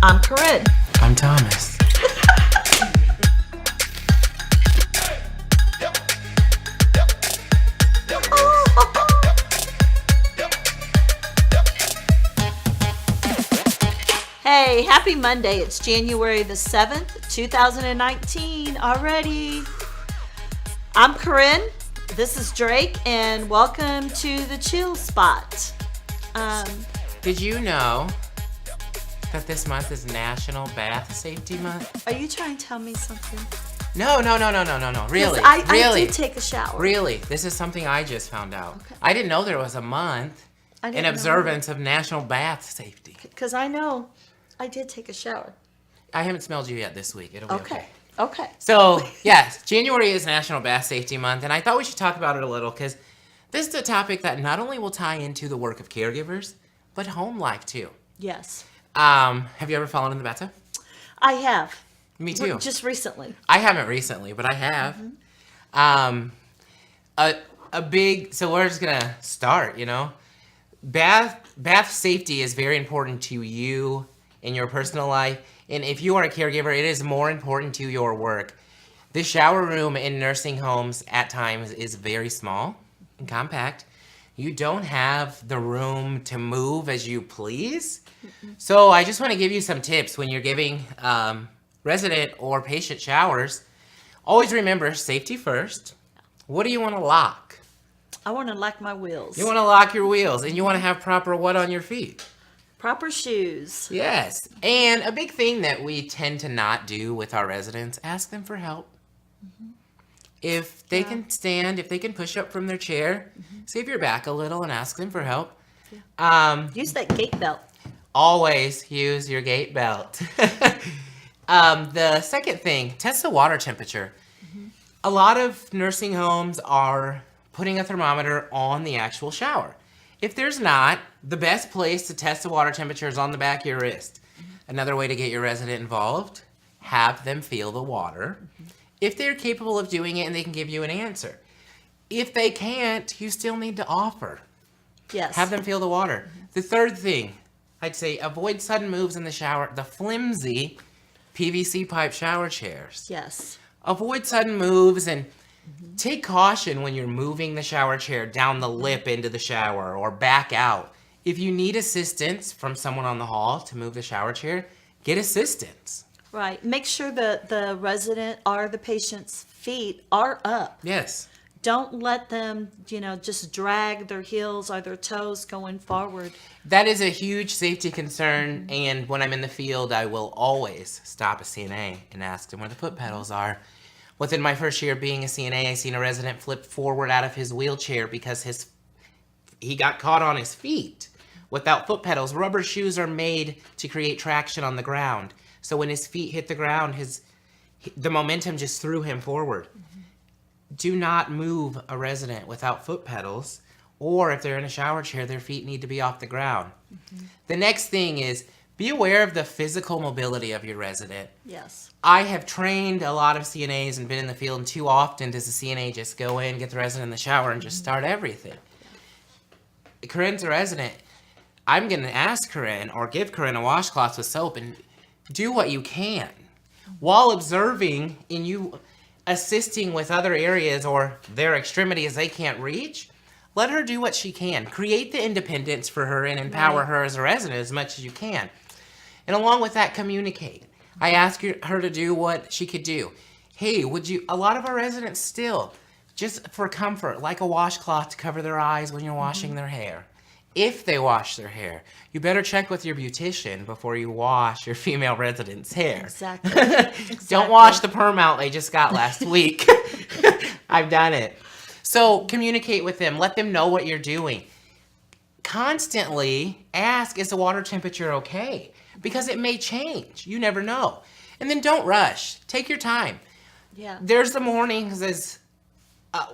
I'm Corinne. I'm Thomas. Hey, happy Monday. It's January the 7th, 2019 already. I'm Corinne. This is Drake, and welcome to the Chill Spot. Did you know that this month is National Bath Safety Month? Are you trying to tell me something? No. Really? I really? did take a shower. Really? This is something I just found out. Okay. I didn't know there was a month I in didn't know. observance of National Bath Safety. Because I know I did take a shower. I haven't smelled you yet this week. It'll be okay. Okay. So, yes, January is National Bath Safety Month, and I thought we should talk about it a little because this is a topic that not only will tie into the work of caregivers, but home life too. Yes. Have you ever fallen in the bathtub? I have. Me too. Just recently. I haven't recently, but I have. So we're just gonna start, Bath safety is very important to you in your personal life. And if you are a caregiver, it is more important to your work. The shower room in nursing homes at times is very small and compact. You don't have the room to move as you please. So I just want to give you some tips when you're giving resident or patient showers. Always remember safety first. What do you want to lock? I want to lock my wheels. You want to lock your wheels, and you want to have proper what on your feet? Proper shoes. Yes. And a big thing that we tend to not do with our residents, ask them for help. If they can stand, if they can push up from their chair, save your back a little and ask them for help. Use that gate belt. Always use your gate belt. The second thing, test the water temperature. A lot of nursing homes are putting a thermometer on the actual shower. If there's not, the best place to test the water temperature is on the back of your wrist. Another way to get your resident involved, have them feel the water. If they're capable of doing it and they can give you an answer. If they can't, you still need to offer. Yes. Have them feel the water. The third thing, I'd say avoid sudden moves in the shower. The flimsy PVC pipe shower chairs. Yes. Avoid sudden moves and take caution when you're moving the shower chair down the lip into the shower or back out. If you need assistance from someone on the hall to move the shower chair, get assistance. Right. Make sure that the resident or the patient's feet are up. Yes. Don't let them, just drag their heels or their toes going forward. That is a huge safety concern, and when I'm in the field, I will always stop a CNA and ask them where the foot pedals are. Within my first year being a CNA, I seen a resident flip forward out of his wheelchair because he got caught on his feet without foot pedals. Rubber shoes are made to create traction on the ground. So when his feet hit the ground, the momentum just threw him forward. Do not move a resident without foot pedals, or if they're in a shower chair, their feet need to be off the ground. The next thing is be aware of the physical mobility of your resident. Yes. I have trained a lot of CNAs and been in the field, and too often does the CNA just go in, get the resident in the shower, and just start everything. Corinne's a resident. I'm going to ask Corinne or give Corinne a washcloth with soap and do what you can. While observing in you assisting with other areas or their extremities they can't reach, let her do what she can. Create the independence for her and empower her as a resident as much as you can. And along with that, communicate. I ask her to do what she could do. Hey, a lot of our residents still, just for comfort, like a washcloth to cover their eyes when you're washing their hair. If they wash their hair, you better check with your beautician before you wash your female resident's hair. Exactly. Don't wash the perm out they just got last week. I've done it. So communicate with them. Let them know what you're doing. Constantly ask, is the water temperature okay? Because it may change. You never know. And then don't rush. Take your time. Yeah. There's the mornings as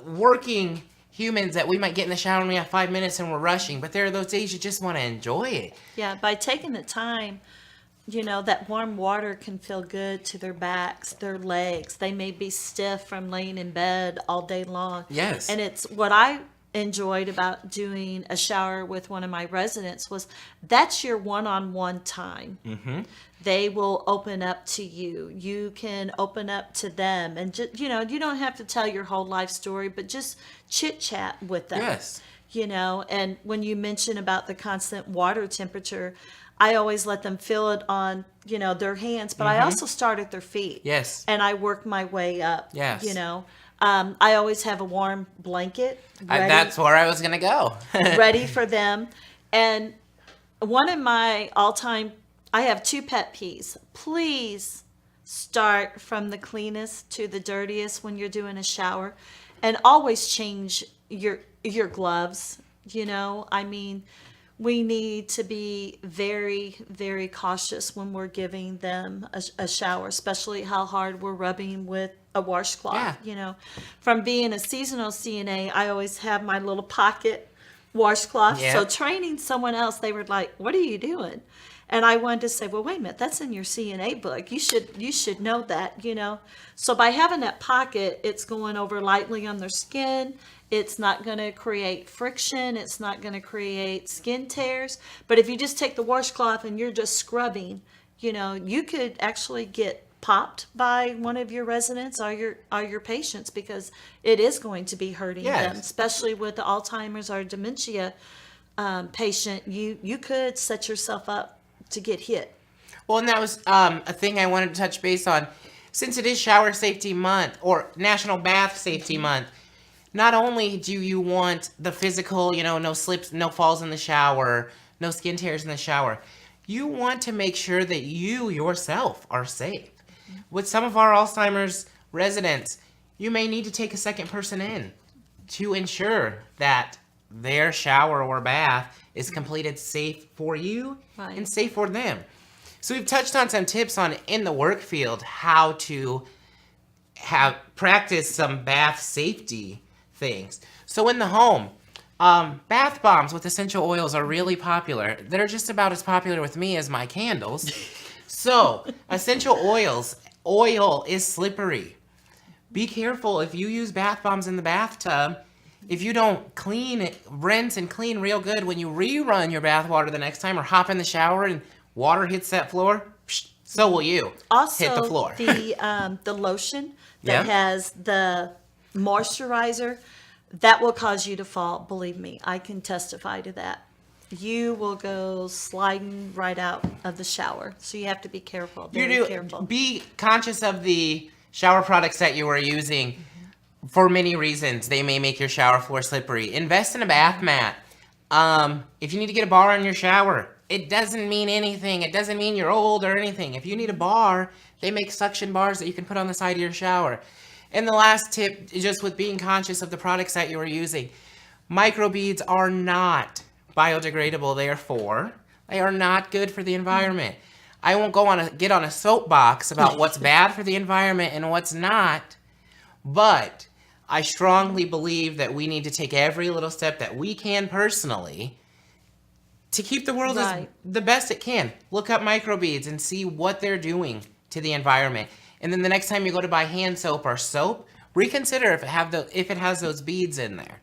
working humans that we might get in the shower and we have 5 minutes and we're rushing, but there are those days you just want to enjoy it. Yeah, by taking the time, that warm water can feel good to their backs, their legs. They may be stiff from laying in bed all day long. Yes. And it's what I enjoyed about doing a shower with one of my residents was that's your one-on-one time. They will open up to you. You can open up to them, and just, you don't have to tell your whole life story, but just chit chat with them. Yes. And when you mention about the constant water temperature, I always let them feel it on, their hands, but I also start at their feet. Yes. And I work my way up. Yes. I always have a warm blanket ready, That's where I was going to go. ready for them. And one of my I have 2 pet peeves. Please start from the cleanest to the dirtiest when you're doing a shower, and always change your gloves. We need to be very, very cautious when we're giving them a shower, especially how hard we're rubbing with a washcloth. Yeah. From being a seasonal CNA, I always have my little pocket washcloth. Yeah. So training someone else, they were like, "What are you doing?" And I wanted to say, "Well, wait a minute, that's in your CNA book. You should know that, So by having that pocket, it's going over lightly on their skin. It's not going to create friction. It's not going to create skin tears. But if you just take the washcloth and you're just scrubbing, you could actually get popped by one of your residents or your patients, because it is going to be hurting them, especially with the Alzheimer's or dementia patient. You could set yourself up to get hit. Well, and that was a thing I wanted to touch base on. Since it is Shower Safety Month, or National Bath Safety Month, not only do you want the physical, no slips, no falls in the shower, no skin tears in the shower, you want to make sure that you yourself are safe. With some of our Alzheimer's residents, you may need to take a second person in to ensure that their shower or bath is completed safe for you and safe for them. So we've touched on some tips on in the work field how to practice some bath safety things. So in the home, bath bombs with essential oils are really popular. They're just about as popular with me as my candles. So essential oils, oil is slippery. Be careful if you use bath bombs in the bathtub. If you don't rinse and clean real good when you rerun your bath water the next time, or hop in the shower and water hits that floor, so will you. Also, hit the floor. the lotion that has the moisturizer, that will cause you to fall. Believe me, I can testify to that. You will go sliding right out of the shower. So you have to be careful. Very careful. Be conscious of the shower products that you are using. For many reasons, they may make your shower floor slippery. Invest in a bath mat. If you need to get a bar in your shower, it doesn't mean anything. It doesn't mean you're old or anything. If you need a bar, they make suction bars that you can put on the side of your shower. And the last tip is just with being conscious of the products that you are using. Microbeads are not biodegradable, therefore. They are not good for the environment. I won't get on a soapbox about what's bad for the environment and what's not, but I strongly believe that we need to take every little step that we can personally to keep the world as the best it can. Look up microbeads and see what they're doing to the environment. And then the next time you go to buy hand soap or soap, reconsider if it has those beads in there.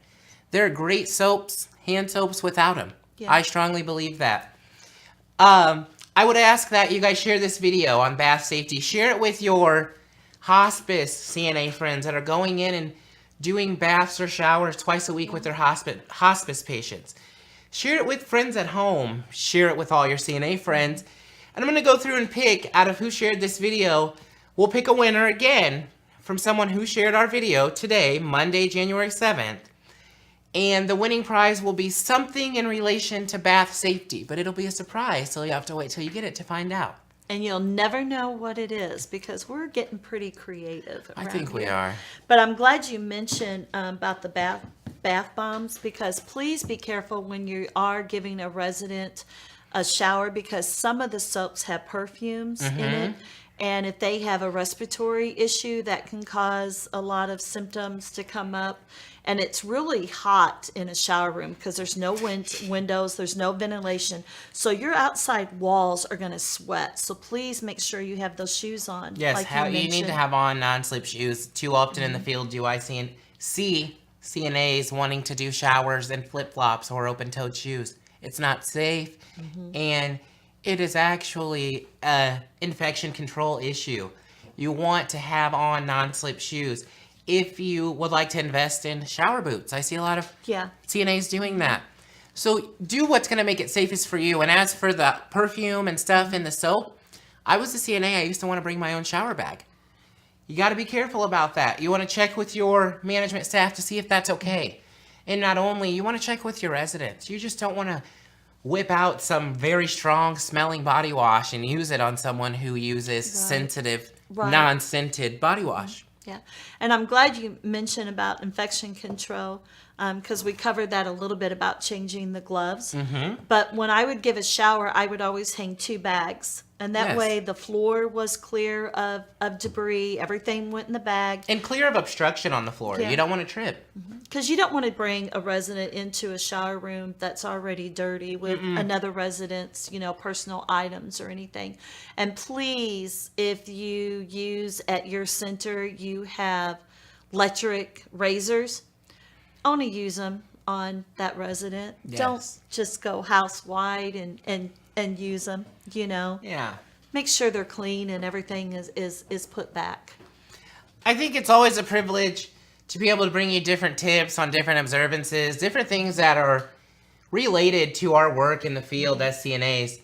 There are great soaps, hand soaps without them. Yeah. I strongly believe that. I would ask that you guys share this video on bath safety. Share it with your hospice CNA friends that are going in and doing baths or showers twice a week with their hospice patients. Share it with friends at home. Share it with all your CNA friends. And I'm going to go through and pick out of who shared this video. We'll pick a winner again from someone who shared our video today, Monday, January 7th. And the winning prize will be something in relation to bath safety, but it'll be a surprise, so you have to wait till you get it to find out. And you'll never know what it is, because we're getting pretty creative around I think here. we are. But I'm glad you mentioned about the bath bombs, because please be careful when you are giving a resident a shower, because some of the soaps have perfumes in it. And if they have a respiratory issue, that can cause a lot of symptoms to come up. And it's really hot in a shower room because there's no windows, there's no ventilation. So your outside walls are going to sweat. So please make sure you have those shoes on. Yes, you need to have on non-slip shoes. Too often in the field do I see CNAs wanting to do showers in flip-flops or open-toed shoes. It's not safe, and it is actually an infection control issue. You want to have on non-slip shoes. If you would like to invest in shower boots, I see a lot of CNAs doing that. So do what's going to make it safest for you. And as for the perfume and stuff and the soap, I was a CNA. I used to want to bring my own shower bag. You got to be careful about that. You want to check with your management staff to see if that's okay. And not only, you want to check with your residents. You just don't want to whip out some very strong smelling body wash and use it on someone who uses sensitive, non-scented body wash. Yeah, and I'm glad you mentioned about infection control because we covered that a little bit about changing the gloves. But when I would give a shower, I would always hang 2 bags. And that way the floor was clear of debris. Everything went in the bag. And clear of obstruction on the floor. You don't want to trip. Because you don't want to bring a resident into a shower room that's already dirty with another resident's, personal items or anything. And please, if you use at your center, you have electric razors, only use them on that resident. Don't just go house wide and use them, Yeah. Make sure they're clean and everything is put back. I think it's always a privilege to be able to bring you different tips on different observances, different things that are related to our work in the field as CNAs.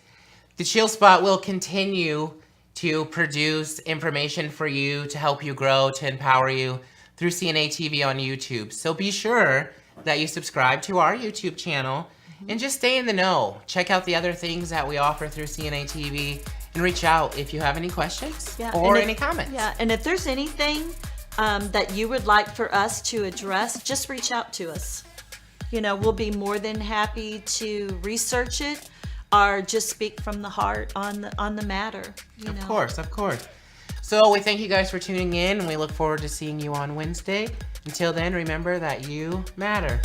The Chill Spot will continue to produce information for you to help you grow, to empower you through CNA TV on YouTube. So be sure that you subscribe to our YouTube channel and just stay in the know. Check out the other things that we offer through CNA TV and reach out if you have any questions or any comments. Yeah, and if there's anything that you would like for us to address, just reach out to us. We'll be more than happy to research it or just speak from the heart on the matter. Of course. So we thank you guys for tuning in, and we look forward to seeing you on Wednesday. Until then, remember that you matter.